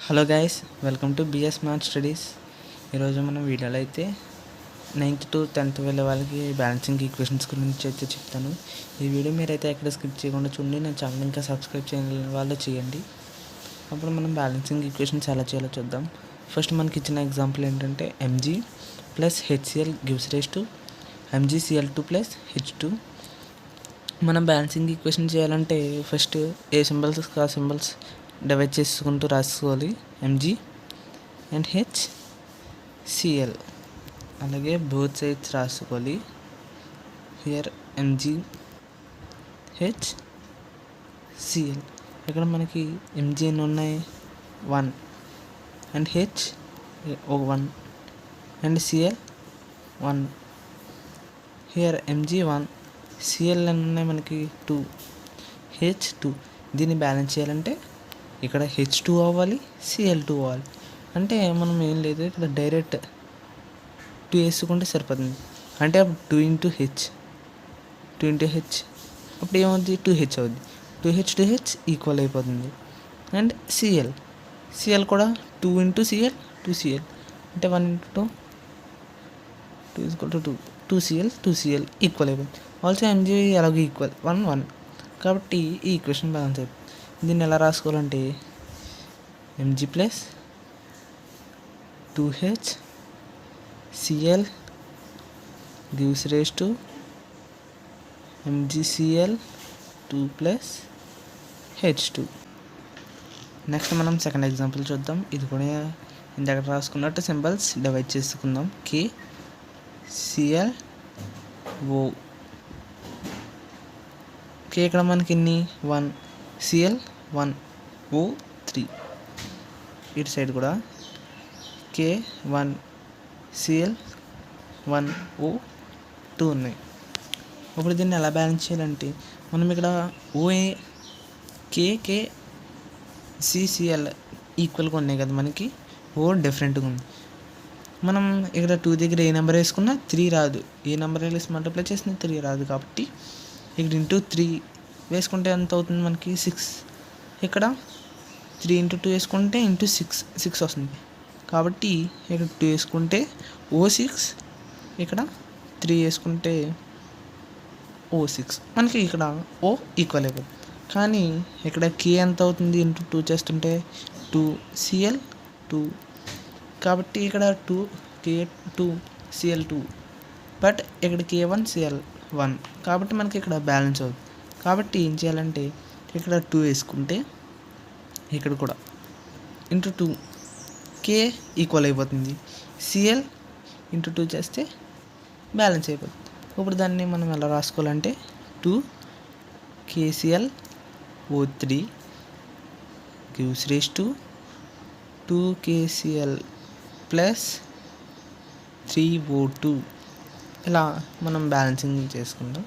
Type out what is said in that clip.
Hello guys, welcome to BS maths studies. ఈరోజు మనం వీడియోలో అయితే 9th to 10th వెళ్ళే వాళ్ళకి బ్యాలెన్సింగ్ ఈక్వేషన్స్ గురించి అయితే చెప్తాను. ఈ వీడియో మీరైతే ఎక్కడ స్కిప్ చేయకుండా చూడండి. నా ఛానల్ ఇంకా సబ్స్క్రైబ్ చేయని వాళ్ళు చేయండి. అప్పుడు మనం బ్యాలెన్సింగ్ ఈక్వేషన్స్ ఎలా చేయాలో చూద్దాం. ఫస్ట్ మనకి ఇచ్చిన ఎగ్జాంపుల్ ఏంటంటే MG plus HCL gives rise to M G C L two plus H two. మనం బ్యాలెన్సింగ్ ఈక్వేషన్ చేయాలంటే ఫస్ట్ ఏ సింబల్స్ ఆ సింబల్స్ డివైడ్ చేసుకుంటూ రాసుకోవాలి. ఎంజీ అండ్ హెచ్సిఎల్ అలాగే బోత్ సైడ్స్ రాసుకోవాలి. Here MG HCL. ఇక్కడ మనకి ఎంజీ ఎన్ని ఉన్నాయి? 1 and H 1 and CL 1. Here MG 1, CL ఎన్ని ఉన్నాయి మనకి? 2, హెచ్ 2. దీన్ని బ్యాలెన్స్ చేయాలంటే ఇక్కడ హెచ్2 అవ్వాలి, సిఎల్2 అవ్వాలి. అంటే మనం ఏం లేదు, ఇక్కడ డైరెక్ట్ 2 వేసుకుంటే సరిపోతుంది. అంటే అప్పుడు 2 ఇంటూ హెచ్ అప్పుడు ఏమవుతుంది? 2h అవుద్ది. 2h ఈక్వల్ అయిపోతుంది. అండ్ సిఎల్ కూడా 2 ఇంటూ సిఎల్ 2cl అంటే 1 ఇంటూ 2 2 2cl ఈక్వల్ అయిపోతుంది. ఆల్సో ఎంజీ అలాగే ఈక్వల్ 1 1. కాబట్టి ఈ ఈక్వేషన్ బ్యాలెన్స్ అయిపోతుంది. దీన్ని ఎలా రాసుకోవాలంటే MG plus 2h CL gives rise to M G C L two plus H two. Next మనం సెకండ్ ఎగ్జాంపుల్ చూద్దాం. ఇది కూడా ఇందాక రాసుకున్నట్టు సింబల్స్ డివైడ్ చేసుకుందాం. KCl O. K ఇక్కడ మనకి ఎన్ని? 1, CL 1, O 3. ఇటు సైడ్ కూడా K1 CL 1 O 2 ఉన్నాయి. ఇప్పుడు దీన్ని ఎలా బ్యాలెన్స్ చేయాలంటే మనం ఇక్కడ OA KK CCL ఈక్వల్గా ఉన్నాయి కదా, మనకి O డిఫరెంట్గా ఉంది. మనం ఇక్కడ 2 దగ్గర ఏ నెంబర్ వేసుకున్నా 3 రాదు. ఏ నెంబర్ వేసి మల్టిప్లై చేసినా 3 రాదు. కాబట్టి ఇక్కడ ఇంటూ 3 వేసుకుంటే ఎంత అవుతుంది మనకి? 6. ఇక్కడ 3 ఇంటూ 2 వేసుకుంటే ఇంటూ 6 వస్తుంది. కాబట్టి ఇక్కడ 2 వేసుకుంటే O6, ఇక్కడ 3 వేసుకుంటే O6. మనకి ఇక్కడ O ఈక్వల్ అయిపోతుంది. కానీ ఇక్కడ K ఎంత అవుతుంది? ఇంటూ 2 చేస్తుంటే 2CL 2. కాబట్టి ఇక్కడ 2K2 CL2, బట్ ఇక్కడ K1 CL1. కాబట్టి మనకి ఇక్కడ బ్యాలెన్స్ అవుతుంది. కాబట్టి ఏం చేయాలంటే ఇక్కడ 2 వేసుకుంటే ఇక్కడ కూడా ఇంటూ 2 K ఈక్వల్ అయిపోతుంది. CL ఇంటూ 2 చేస్తే బ్యాలెన్స్ అయిపోతుంది. ఇప్పుడు దాన్ని మనం ఎలా రాసుకోవాలంటే 2 KCl O3 gives rise to 2 KCl plus 3 O2. ఇలా మనం బ్యాలెన్సింగ్ చేసుకుందాం.